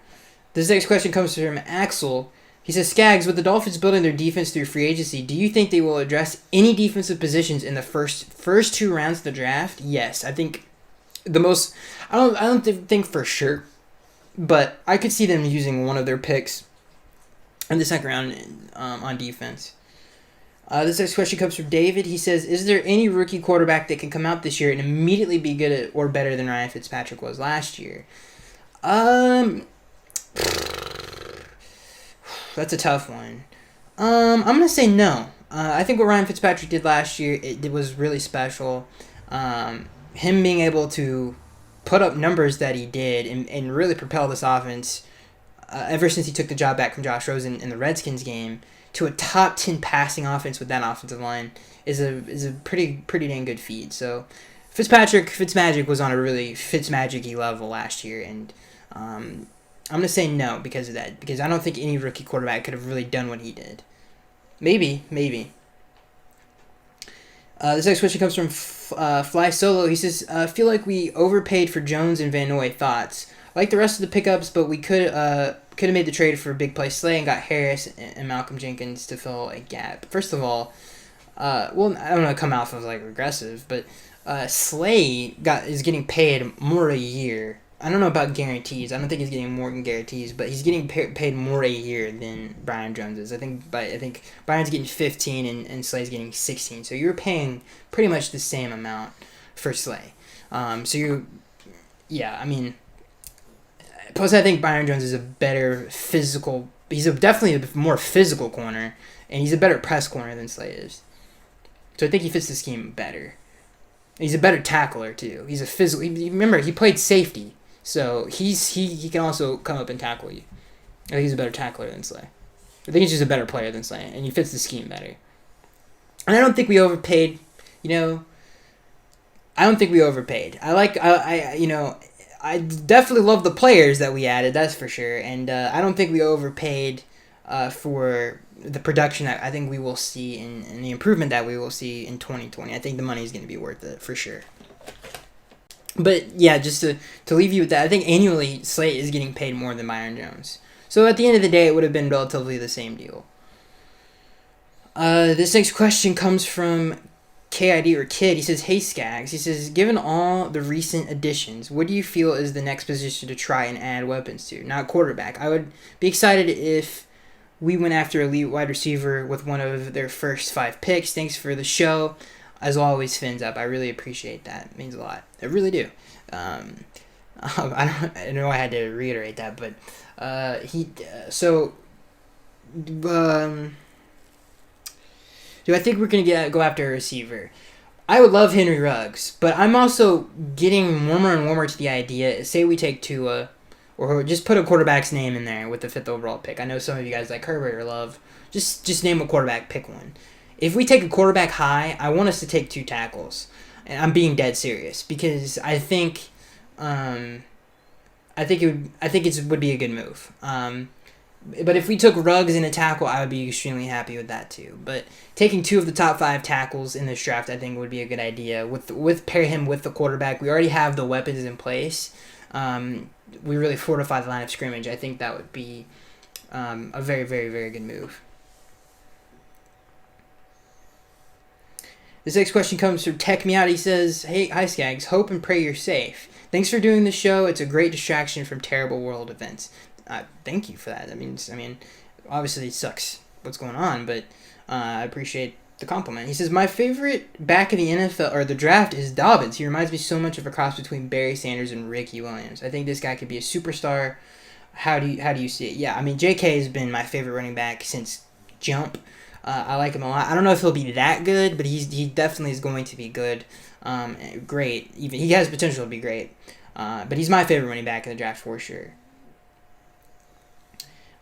This next question comes from Axel. He says, Skaggs, with the Dolphins building their defense through free agency, do you think they will address any defensive positions in the first 2 rounds of the draft? Yes, I think the most. I don't think for sure, but I could see them using one of their picks in the second round on defense. This next question comes from David. He says, is there any rookie quarterback that can come out this year and immediately be good at or better than Ryan Fitzpatrick was last year? That's a tough one. I'm going to say no. I think what Ryan Fitzpatrick did last year, it was really special. Him being able to put up numbers that he did and really propel this offense ever since he took the job back from Josh Rosen in the Redskins game to a top 10 passing offense with that offensive line is a pretty dang good feat. So Fitzmagic was on a really Fitzmagic-y level last year, and I'm going to say no because of that, because I don't think any rookie quarterback could have really done what he did. Maybe. This next question comes from Fly Solo. He says, I feel like we overpaid for Jones and Van Noy. Thoughts? Like the rest of the pickups, but we could have made the trade for Big Play Slay and got Harris and Malcolm Jenkins to fill a gap. First of all, I don't want to come off as regressive, but Slay is getting paid more a year. I don't know about guarantees. I don't think he's getting more than guarantees, but he's getting paid more a year than Brian Jones is. I think Brian's getting 15 and Slay's getting 16. So you're paying pretty much the same amount for Slay. Plus I think Brian Jones is a better physical. He's definitely a more physical corner, and he's a better press corner than Slay is. So I think he fits the scheme better. He's a better tackler too. He's a physical. Remember, he played safety. So he can also come up and tackle you. I think he's a better tackler than Slay. I think he's just a better player than Slay, and he fits the scheme better. And I don't think we overpaid. I don't think we overpaid. I definitely love the players that we added. That's for sure. And I don't think we overpaid for the production that I think we will see and the improvement that we will see in 2020. I think the money is going to be worth it for sure. But yeah, just to leave you with that, I think annually Slay is getting paid more than Byron Jones. So at the end of the day, it would have been relatively the same deal. This next question comes from KID or Kid. He says, "Hey Skags." He says, "Given all the recent additions, what do you feel is the next position to try and add weapons to? Not quarterback. I would be excited if we went after elite wide receiver with one of their first 5 picks. Thanks for the show. As always, fins up." I really appreciate that. It means a lot. I really do. I know I had to reiterate that, but do I think we're gonna go after a receiver? I would love Henry Ruggs, but I'm also getting warmer and warmer to the idea. Say we take Tua, or just put a quarterback's name in there with the 5th overall pick. I know some of you guys like Herbert or Love. Just name a quarterback, pick one. If we take a quarterback high, I want us to take 2 tackles, and I'm being dead serious because I think it would be a good move. But if we took Ruggs in a tackle, I would be extremely happy with that too. But taking 2 of the top 5 tackles in this draft, I think would be a good idea. With pair him with the quarterback, we already have the weapons in place. We really fortify the line of scrimmage. I think that would be a very, very, very good move. This next question comes from Tech Me Out. He says, "Hey, hi Skags. Hope and pray you're safe. Thanks for doing the show. It's a great distraction from terrible world events." Thank you for that. I mean, obviously it sucks what's going on, but I appreciate the compliment. He says, "My favorite back of the NFL or the draft is Dobbins. He reminds me so much of a cross between Barry Sanders and Ricky Williams. I think this guy could be a superstar. How do you see it?" Yeah, I mean, JK has been my favorite running back since jump. I like him a lot. I don't know if he'll be that good, but he definitely is going to be good. Great. Even he has potential to be great. But he's my favorite running back in the draft for sure.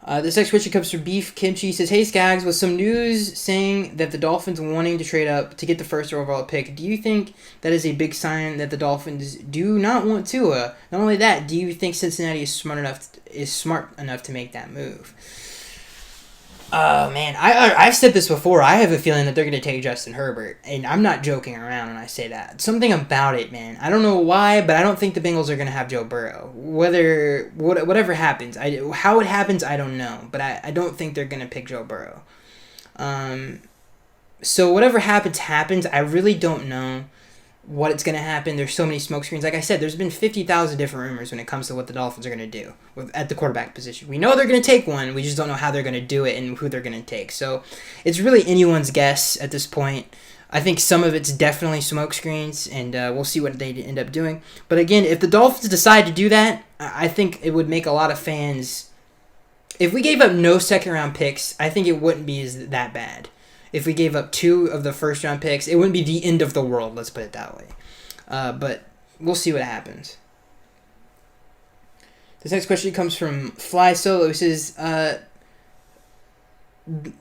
This next question comes from Beef Kimchi. He says, "Hey Skags, with some news saying that the Dolphins wanting to trade up to get the 1st overall pick, do you think that is a big sign that the Dolphins do not want Tua? Not only that, do you think Cincinnati is smart enough to make that move?" Oh man, I've said this before. I have a feeling that they're going to take Justin Herbert, and I'm not joking around when I say that. Something about it, man. I don't know why, but I don't think the Bengals are going to have Joe Burrow. Whatever happens, how it happens, I don't know, but I don't think they're going to pick Joe Burrow. So whatever happens. I really don't know what it's going to happen. There's so many smoke screens. Like I said, there's been 50,000 different rumors when it comes to what the Dolphins are going to do at the quarterback position. We know they're going to take one. We just don't know how they're going to do it and who they're going to take. So it's really anyone's guess at this point. I think some of it's definitely smoke screens, and we'll see what they end up doing. But again, if the Dolphins decide to do that, I think it would make a lot of fans... If we gave up no second-round picks, I think it wouldn't be that bad. If we gave up 2 of the first-round picks, it wouldn't be the end of the world, let's put it that way. But we'll see what happens. This next question comes from Fly Solo. He says,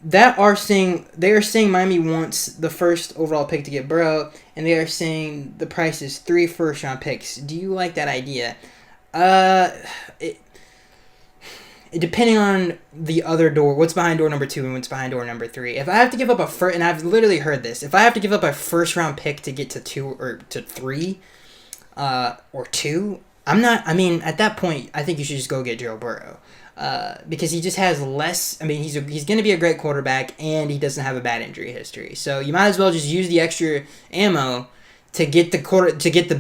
they are saying Miami wants the 1st overall pick to get Burrow, and they are saying the price is 3 first-round picks. Do you like that idea? Depending on the other door, what's behind door number 2 and what's behind door number 3. If I have to give up a first, and I've literally heard this, if I have to give up a 1st-round pick to get to 2 or to 3, or 2, I'm not. I mean, at that point, I think you should just go get Joe Burrow, because he just has less. I mean, he's going to be a great quarterback, and he doesn't have a bad injury history. So you might as well just use the extra ammo to get the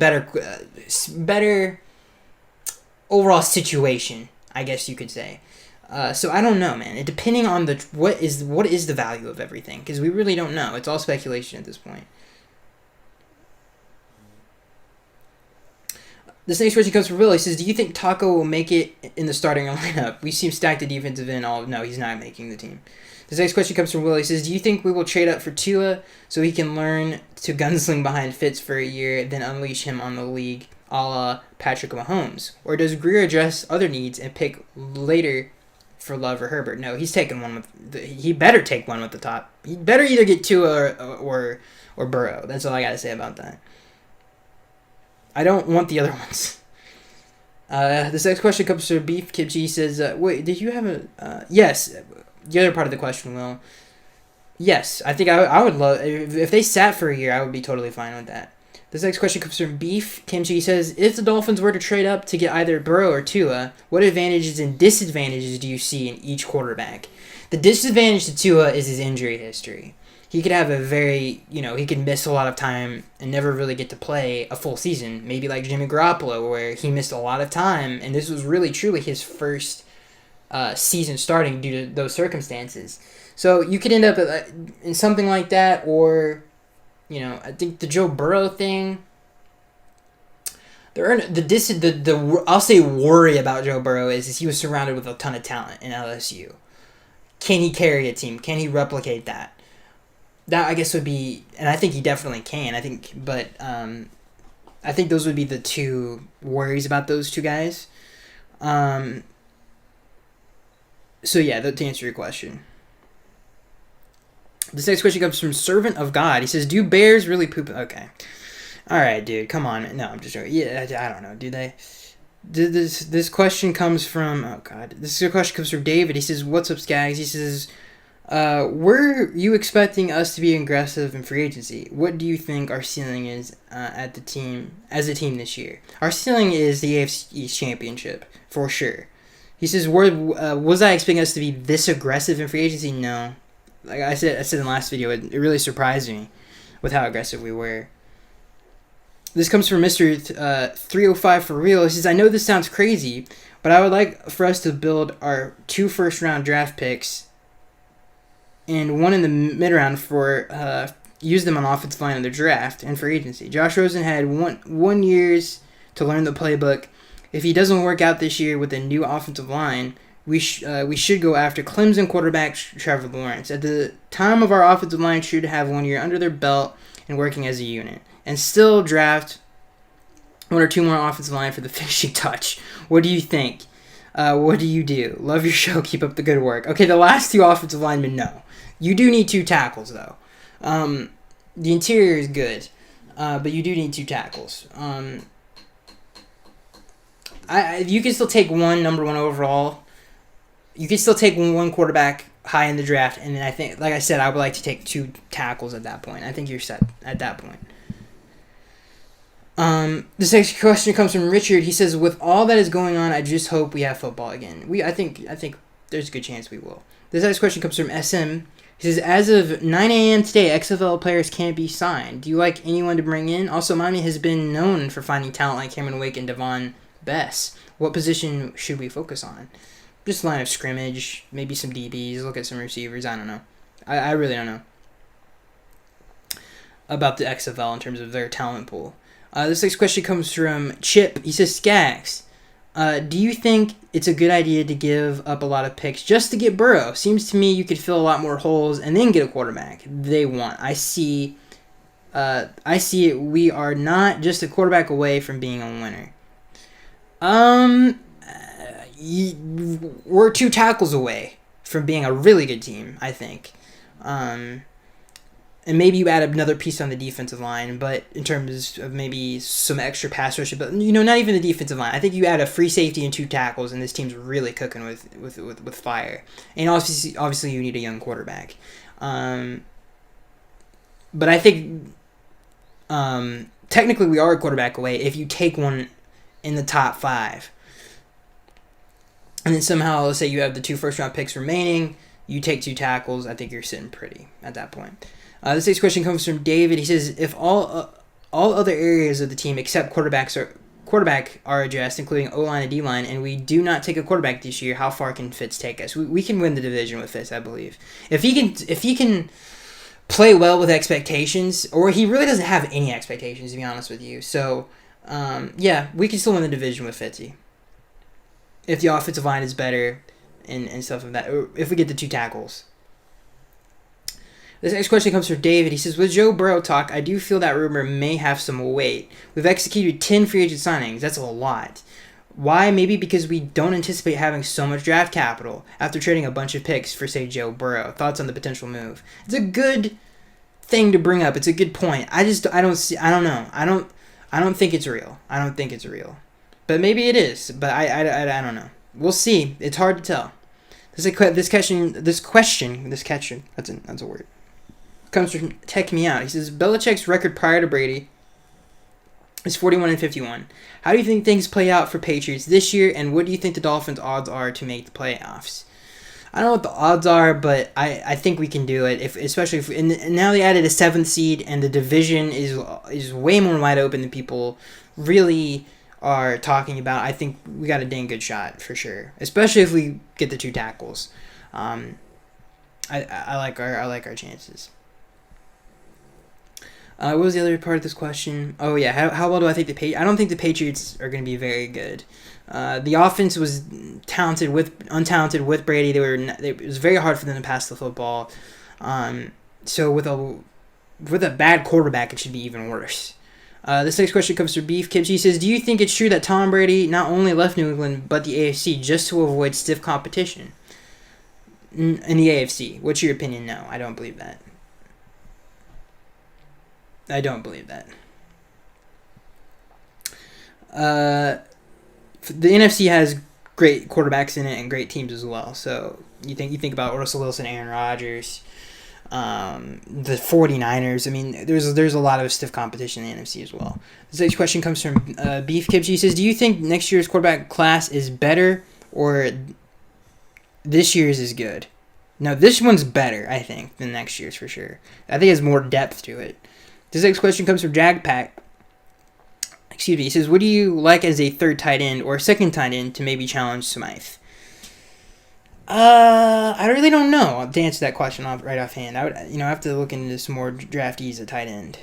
better overall situation, I guess you could say. So I don't know, man. Depending on what is the value of everything, because we really don't know. It's all speculation at this point. This next question comes from Will. He says, "Do you think Taco will make it in the starting lineup? We seem stacked at defensive end. No, he's not making the team." This next question comes from Will. He says, "Do you think we will trade up for Tua so he can learn to gunsling behind Fitz for a year, then unleash him on the league, a la Patrick Mahomes? Or does Greer address other needs and pick later for Love or Herbert?" No, he's taking one he better take one with the top. He better either get Tua or Burrow. That's all I got to say about that. I don't want the other ones. This next question comes from Beef Kimchi. He says, "Wait, did you have a..." Yes, the other part of the question, Will. Yes, I think I would love... If they sat for a year, I would be totally fine with that. This next question comes from Beef Kimchi. He says, "If the Dolphins were to trade up to get either Burrow or Tua, what advantages and disadvantages do you see in each quarterback?" The disadvantage to Tua is his injury history. he could have a very, he could miss a lot of time and never really get to play a full season. Maybe like Jimmy Garoppolo, where he missed a lot of time, and this was really truly his first season starting due to those circumstances. So you could end up in something like that, or, I think the Joe Burrow thing. I'll say worry about Joe Burrow is he was surrounded with a ton of talent in LSU. Can he carry a team? Can he replicate that? That, I guess, would be, and I think he definitely can. I think those would be the two worries about those two guys. So yeah, to answer your question. This next question comes from Servant of God. He says, "Do bears really poop?" Okay. All right, dude. Come on. No, I'm just joking. Yeah, I don't know. Do they? This question comes from... Oh, God. This question comes from David. He says, "What's up, Skaggs?" He says, "Were you expecting us to be aggressive in free agency? What do you think our ceiling is as a team this year?" Our ceiling is the AFC East Championship, for sure. He says, "Was I expecting us to be this aggressive in free agency? No. Like I said in the last video, it really surprised me with how aggressive we were." This comes from Mr. 305 for real. He says, "I know this sounds crazy, but I would like for us to build our 2 first-round draft picks and 1 in the mid-round for use them on offensive line in the draft and free agency. Josh Rosen had one years to learn the playbook. If he doesn't work out this year with a new offensive line, we should go after Clemson quarterback Trevor Lawrence. At the time of our offensive line should have 1 year under their belt and working as a unit. And still draft 1 or 2 more offensive line for the finishing touch. What do you think? What do you do? Love your show. Keep up the good work." Okay, the last 2 offensive linemen, no. You do need 2 tackles, though. The interior is good, but you do need 2 tackles. You can still take number 1 overall. You can still take 1 quarterback high in the draft, and then I think, like I said, I would like to take 2 tackles at that point. I think you're set at that point. This next question comes from Richard. He says, "With all that is going on, I just hope we have football again." I think there's a good chance we will. This next question comes from SM. He says, "As of 9 a.m. today, XFL players can't be signed. Do you like anyone to bring in? Also, Miami has been known for finding talent like Cameron Wake and Devon Bess. What position should we focus on?" Just line of scrimmage, maybe some DBs, look at some receivers. I don't know. I really don't know about the XFL in terms of their talent pool. This next question comes from Chip. He says, "Skaggs, do you think it's a good idea to give up a lot of picks just to get Burrow? Seems to me you could fill a lot more holes and then get a quarterback they want. I see it. We are not just a quarterback away from being a winner. We're 2 tackles away from being a really good team, I think. And maybe you add another piece on the defensive line, but in terms of maybe some extra pass rush, but not even the defensive line. I think you add a free safety and 2 tackles, and this team's really cooking with fire. And obviously you need a young quarterback. But I think technically we are a quarterback away if you take one in the top 5. And then somehow, let's say you have the 2 first-round picks remaining, you take 2 tackles, I think you're sitting pretty at that point. This next question comes from David. He says, "If all other areas of the team except quarterback are addressed, including O-line and D-line, and we do not take a quarterback this year, how far can Fitz take us?" We can win the division with Fitz, I believe. If he can play well with expectations, or he really doesn't have any expectations, to be honest with you. So, yeah, we can still win the division with Fitzy. If the offensive line is better and stuff like that, or if we get the 2 tackles. This next question comes from David. He says, "With Joe Burrow talk, I do feel that rumor may have some weight. We've executed 10 free agent signings. That's a lot. Why? Maybe because we don't anticipate having so much draft capital after trading a bunch of picks for, say, Joe Burrow. Thoughts on the potential move?" It's a good thing to bring up. It's a good point. I don't know. I don't think it's real. But maybe it is. But I don't know. We'll see. It's hard to tell. This question. That's a word. Comes from Tech Me Out. He says, "Belichick's record prior to Brady is 41-51. How do you think things play out for Patriots this year, and what do you think the Dolphins' odds are to make the playoffs?" I don't know what the odds are, but I think we can do it. Especially if and now they added a 7th seed, and the division is way more wide open than people really are talking about. I think we got a dang good shot for sure, especially if we get the 2 tackles. I like our chances. What was the other part of this question? Oh yeah, how well do I think I don't think the Patriots are going to be very good. The offense was untalented with Brady. It was very hard for them to pass the football. So with a bad quarterback, it should be even worse. This next question comes from Beef Kimchi. He says, do you think it's true that Tom Brady not only left New England but the AFC just to avoid stiff competition in the AFC? What's your opinion? No, I don't believe that. I don't believe that. The NFC has great quarterbacks in it and great teams as well. So you think about Russell Wilson, Aaron Rodgers, the 49ers. I mean, there's a lot of stiff competition in the NFC as well. This next question comes from Beef Kimchi. He says, do you think next year's quarterback class is better or this year's is good? No, this one's better, I think, than next year's for sure. I think it has more depth to it. This next question comes from Jagpack. Excuse me. He says, what do you like as a third tight end or second tight end to maybe challenge Smythe? I really don't know to answer that question right offhand. I would, I have to look into some more draftees at tight end.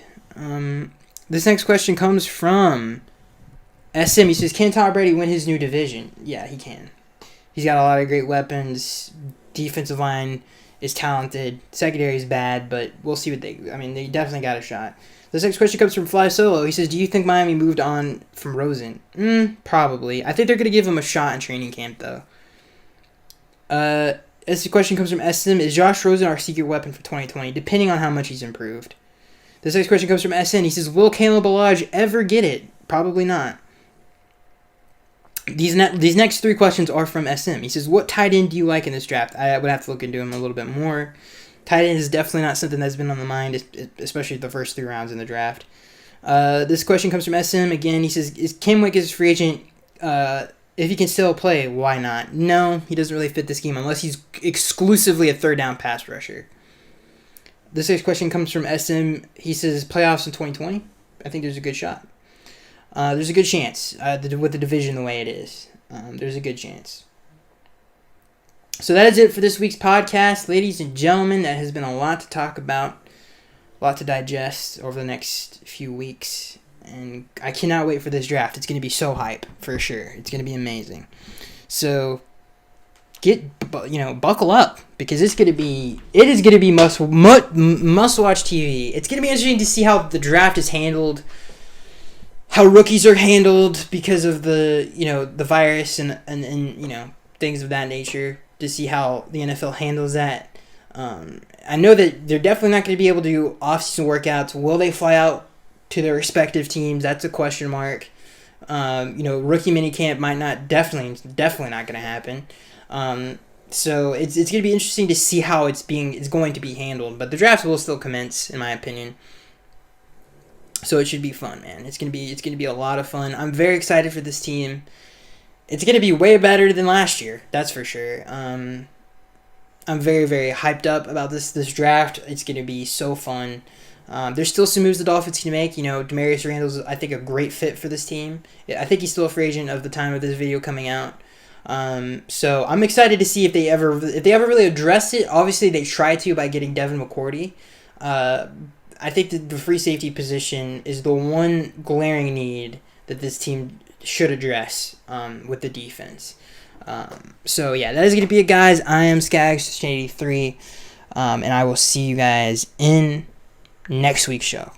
This next question comes from SM. He says, can Tom Brady win his new division? Yeah, he can. He's got a lot of great weapons. Defensive line is talented. Secondary is bad, but we'll see what they definitely got a shot. This next question comes from Fly Solo. He says, do you think Miami moved on from Rosen? Probably. I think they're going to give him a shot in training camp, though. This question comes from SM. Is Josh Rosen our secret weapon for 2020, depending on how much he's improved? This next question comes from SN. He says, will Caleb Balaj ever get it? Probably not. These next 3 questions are from SM. He says, what tight end do you like in this draft? I would have to look into him a little bit more. Tight end is definitely not something that's been on the mind, especially the first 3 rounds in the draft. This question comes from SM. Again, he says, is Cam Wiggins free agent? If he can still play, why not? No, he doesn't really fit the scheme unless he's exclusively a third down pass rusher. This next question comes from SM. He says, playoffs in 2020? I think there's a good shot. There's a good chance with the division the way it is. There's a good chance. So that is it for this week's podcast. Ladies and gentlemen, that has been a lot to talk about, a lot to digest over the next few weeks. And I cannot wait for this draft. It's going to be so hype, for sure. It's going to be amazing. So buckle up, because it is going to be must watch TV. It's going to be interesting to see how the draft is handled, how rookies are handled because of the virus and things of that nature, to see how the NFL handles that. I know that they're definitely not going to be able to do off-season workouts. Will they fly out to their respective teams? That's a question mark. Rookie minicamp might not, definitely not going to happen. So it's going to be interesting to see how it's going to be handled. But the draft will still commence, in my opinion. So it should be fun, man. It's gonna be a lot of fun. I'm very excited for this team. It's gonna be way better than last year, that's for sure. I'm very, very hyped up about this draft. It's gonna be so fun. There's still some moves the Dolphins can make. Demarius Randall's, I think, a great fit for this team. I think he's still a free agent of the time of this video coming out. So I'm excited to see if they ever really address it. Obviously, they try to by getting Devin McCourty. I think that the free safety position is the one glaring need that this team should address with the defense. So yeah, that is going to be it, guys. I am Skags83, and I will see you guys in next week's show.